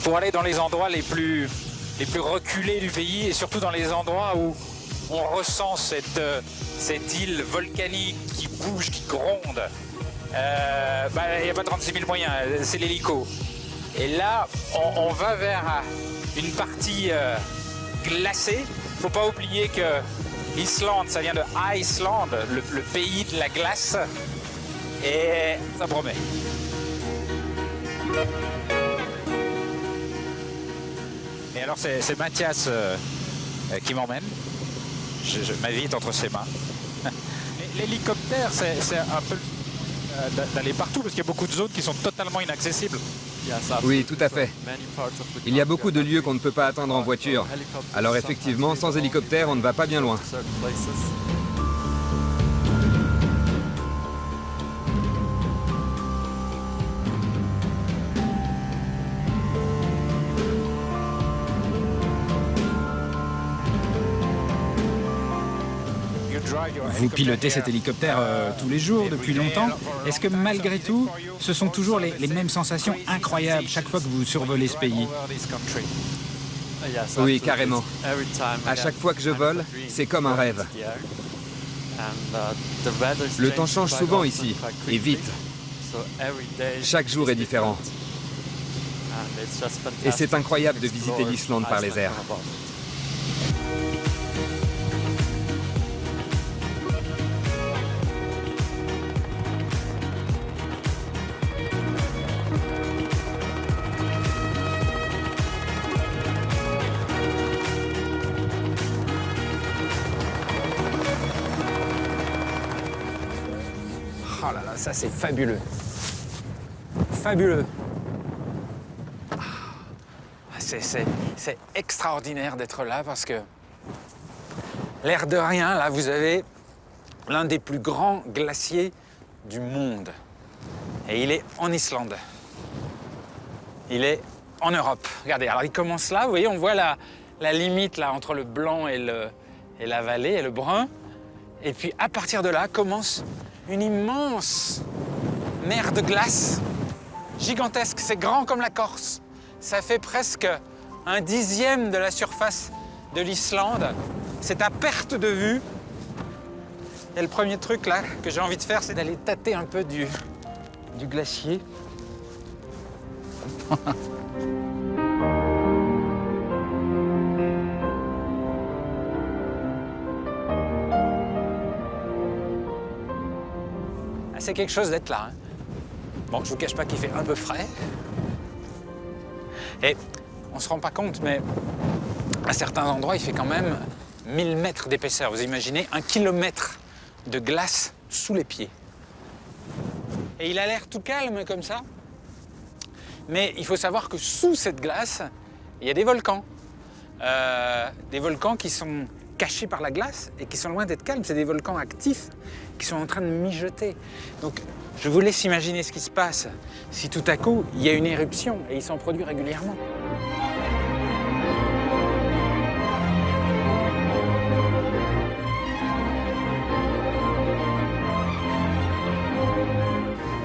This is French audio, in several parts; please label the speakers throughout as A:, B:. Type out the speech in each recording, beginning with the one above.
A: faut aller dans les endroits les plus reculés du pays et surtout dans les endroits où on ressent cette île volcanique qui bouge, qui gronde. Il n'y a pas 36 000 moyens, c'est l'hélico. Et là, on va vers une partie glacée. Il ne faut pas oublier que l'Islande, ça vient de Iceland, le pays de la glace. Et ça promet. Et alors c'est Mathias qui m'emmène. Ma vie est entre ses mains. L'hélicoptère, c'est un peu d'aller partout parce qu'il y a beaucoup de zones qui sont totalement inaccessibles.
B: Oui, tout à fait. Il y a beaucoup de lieux qu'on ne peut pas atteindre en voiture. Alors effectivement, sans hélicoptère, on ne va pas bien loin.
C: Vous pilotez cet hélicoptère tous les jours, depuis longtemps. Est-ce que malgré tout, ce sont toujours les mêmes sensations incroyables chaque fois que vous survolez ce pays?
B: Oui, carrément. À chaque fois que je vole, c'est comme un rêve. Le temps change souvent ici, et vite. Chaque jour est différent. Et c'est incroyable de visiter l'Islande par les airs.
A: Oh là là, ça c'est fabuleux. Fabuleux. C'est extraordinaire d'être là parce que l'air de rien, là vous avez l'un des plus grands glaciers du monde. Et il est en Islande. Il est en Europe. Regardez, alors il commence là, vous voyez, on voit la limite là entre le blanc et la vallée et le brun. Et puis à partir de là commence une immense mer de glace, gigantesque, c'est grand comme la Corse. Ça fait presque 1/10 de la surface de l'Islande. C'est à perte de vue. Et le premier truc là que j'ai envie de faire, c'est d'aller tâter un peu du glacier. C'est quelque chose d'être là. Hein. Bon, je vous cache pas qu'il fait un peu frais. Et on se rend pas compte, mais à certains endroits, il fait quand même 1000 mètres d'épaisseur. Vous imaginez 1 kilomètre de glace sous les pieds. Et il a l'air tout calme comme ça. Mais il faut savoir que sous cette glace, il y a des volcans. Des volcans qui sont cachés par la glace et qui sont loin d'être calmes. C'est des volcans actifs qui sont en train de mijoter. Donc, je vous laisse imaginer ce qui se passe si tout à coup, il y a une éruption et il s'en produit régulièrement.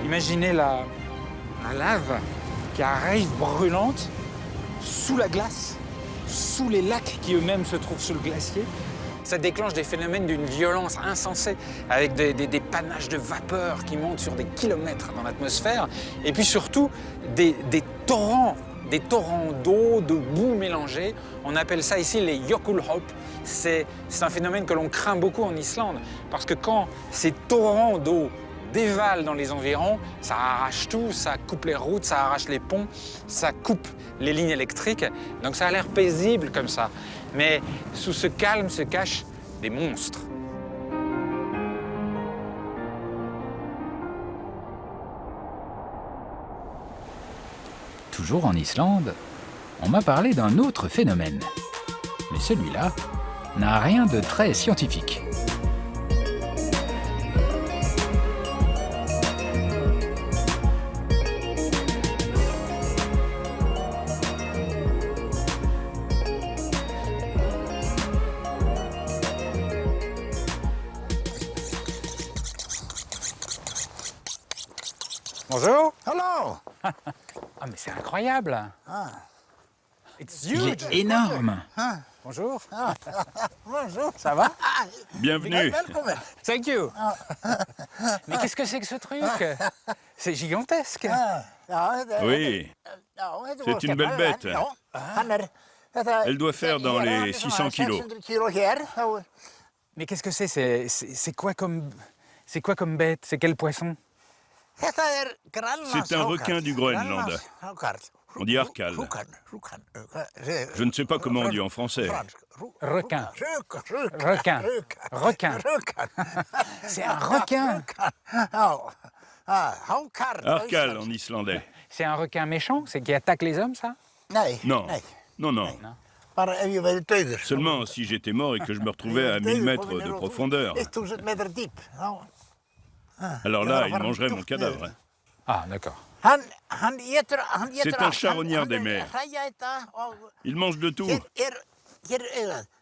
A: Imaginez la lave qui arrive brûlante sous la glace, sous les lacs qui eux-mêmes se trouvent sous le glacier. Ça déclenche des phénomènes d'une violence insensée, avec des panaches de vapeur qui montent sur des kilomètres dans l'atmosphère, et puis surtout des torrents d'eau, de boue mélangée. On appelle ça ici les jökulhlaup. C'est un phénomène que l'on craint beaucoup en Islande, parce que quand ces torrents d'eau dévalent dans les environs, ça arrache tout, ça coupe les routes, ça arrache les ponts, ça coupe les lignes électriques. Donc ça a l'air paisible comme ça. Mais sous ce calme se cachent des monstres.
C: Toujours en Islande, on m'a parlé d'un autre phénomène. Mais celui-là n'a rien de très scientifique.
A: Bonjour.
D: Hello.
A: Ah mais c'est incroyable.
D: Ah,
C: Il est énorme.
A: Bonjour.
D: Bonjour.
A: Ça va?
E: Bienvenue.
A: Thank you. Mais qu'est-ce que c'est que ce truc? C'est gigantesque.
E: Oui, c'est une belle bête. Elle doit faire dans les 600 kilos.
A: Mais qu'est-ce que c'est? C'est quoi comme bête? C'est quel poisson?
E: C'est un requin du Groenland. On dit arcal. Je ne sais pas comment on dit en français.
A: Requin. Requin. Requin. C'est un requin.
E: Arcal en islandais.
A: C'est un requin méchant? C'est qui attaque les hommes, ça?
E: Non, non. Seulement si j'étais mort et que je me retrouvais à 1000 mètres de profondeur. Alors là, il mangerait mon cadavre.
A: Ah, d'accord.
E: C'est un charognard des mers. Il mange de tout.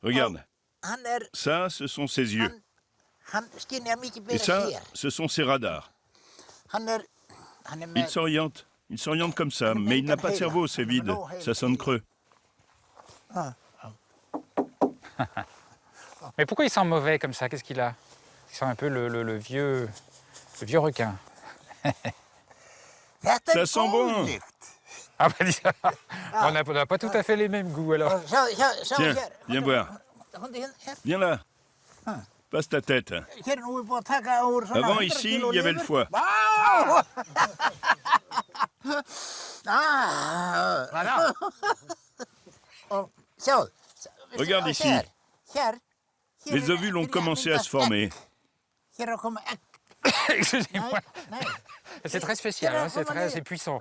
E: Regarde, ça, ce sont ses yeux. Et ça, ce sont ses radars. Il s'oriente comme ça, mais il n'a pas de cerveau, c'est vide. Ça sonne creux.
A: Mais pourquoi il sent mauvais comme ça? Qu'est-ce qu'il a? Il sent un peu le vieux requin.
E: Ça sent bon.
A: Ah bah dis ça. On n'a pas tout à fait les mêmes goûts alors.
E: Tiens, viens boire. Viens là. Passe ta tête. Avant, ici, il y avait le foie. Regarde ici. Les ovules ont commencé à se former.
A: Excusez-moi. C'est très spécial, hein, c'est assez puissant.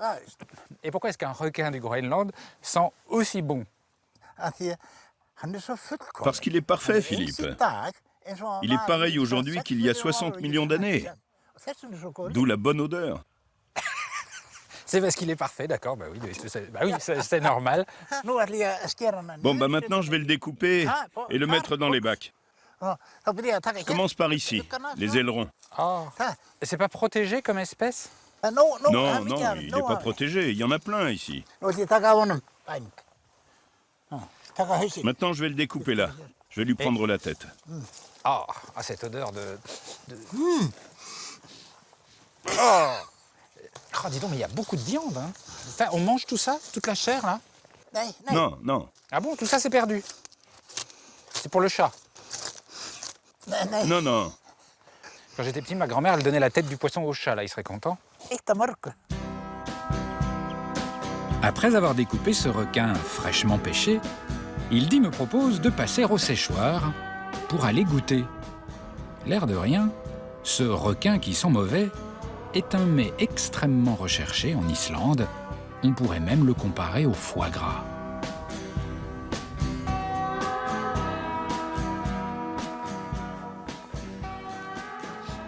A: Et pourquoi est-ce qu'un requin du Groenland sent aussi bon?
E: Parce qu'il est parfait, Philippe. Il est pareil aujourd'hui qu'il y a 60 millions d'années. D'où la bonne odeur.
A: C'est parce qu'il est parfait, d'accord, bah oui, c'est normal.
E: Bon, bah maintenant, je vais le découper et le mettre dans les bacs. Commence par ici, les ailerons.
A: Oh. C'est pas protégé comme espèce?
E: Non, il n'est pas protégé. Il y en a plein ici. Maintenant, je vais le découper là. Je vais lui prendre la tête.
A: Oh, cette odeur de... Oh, dis donc, mais il y a beaucoup de viande. Hein. Enfin, on mange tout ça, toute la chair, là?
E: Non.
A: Ah bon, tout ça, c'est perdu? C'est pour le chat?
E: Non.
A: Quand j'étais petit, ma grand-mère, elle donnait la tête du poisson au chat, là, il serait content.
C: Après avoir découpé ce requin fraîchement pêché, Hildy me propose de passer au séchoir pour aller goûter. L'air de rien, ce requin qui sent mauvais est un mets extrêmement recherché en Islande. On pourrait même le comparer au foie gras.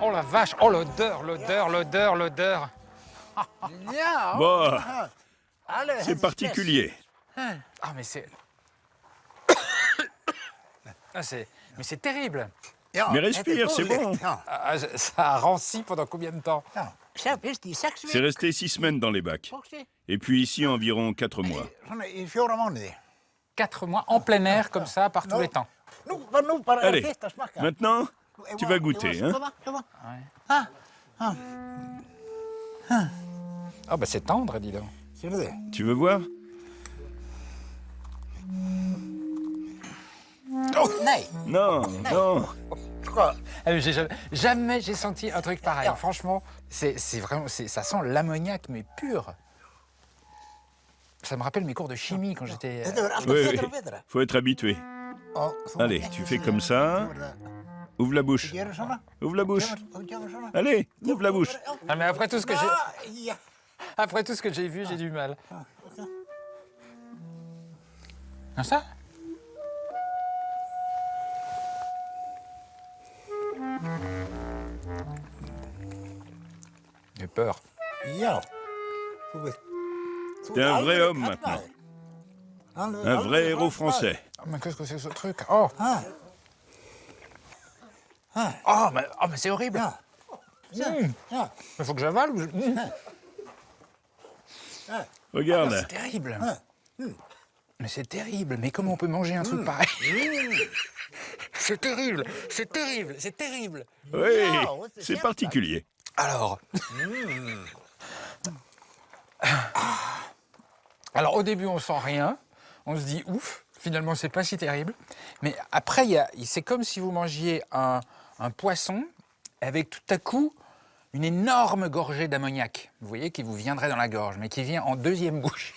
A: Oh la vache! Oh l'odeur!
E: Bon, c'est particulier.
A: Ah mais c'est... Mais c'est terrible!
E: Mais respire, c'est bon.
A: Ah, ça a ranci pendant combien de temps?
E: C'est resté 6 semaines dans les bacs. Et puis ici, environ 4 mois.
A: 4 mois en plein air, comme ça, par tous les temps.
E: Allez, maintenant, tu vas goûter, hein?
A: Ah bah c'est tendre, dis donc.
E: Tu veux voir? Non.
A: Jamais j'ai senti un truc pareil. Franchement, c'est vraiment, ça sent l'ammoniac, mais pur. Ça me rappelle mes cours de chimie quand j'étais...
E: Oui, faut être habitué. Allez, tu fais comme ça. Ouvre la bouche. Ouvre la bouche. Allez, ouvre la bouche.
A: Ah mais après tout ce que j'ai... Après tout ce que j'ai vu, j'ai du mal. Comme ça? J'ai peur.
E: T'es un vrai homme maintenant. Un vrai héros français.
A: Oh, mais qu'est-ce que c'est que ce truc? Oh! Oh, mais c'est horrible! Il faut que j'avale ou...
E: Regarde.
A: C'est terrible. Mais c'est terrible, mais comment on peut manger un truc pareil? C'est terrible, c'est terrible, c'est terrible.
E: Oui, c'est particulier.
A: Alors... Alors au début on sent rien, on se dit ouf, finalement c'est pas si terrible. Mais après c'est comme si vous mangiez un poisson avec tout à coup une énorme gorgée d'ammoniac, vous voyez, qui vous viendrait dans la gorge, mais qui vient en deuxième bouche.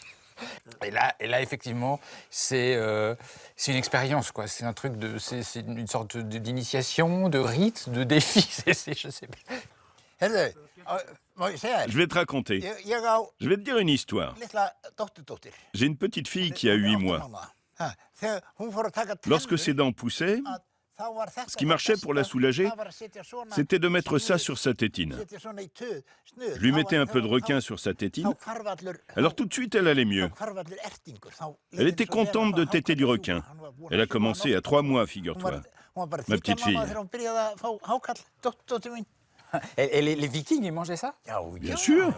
A: Et là effectivement, c'est une expérience, quoi. C'est un truc c'est une sorte d'initiation, de rite, de défi. Je sais pas.
E: Je vais te raconter. Je vais te dire une histoire. J'ai une petite fille qui a 8 mois. Lorsque ses dents poussaient, ce qui marchait pour la soulager, c'était de mettre ça sur sa tétine. Je lui mettais un peu de requin sur sa tétine, alors tout de suite elle allait mieux. Elle était contente de téter du requin. Elle a commencé à 3 mois, figure-toi. Ma petite fille.
A: Et les Vikings, ils mangeaient ça?
E: Bien sûr.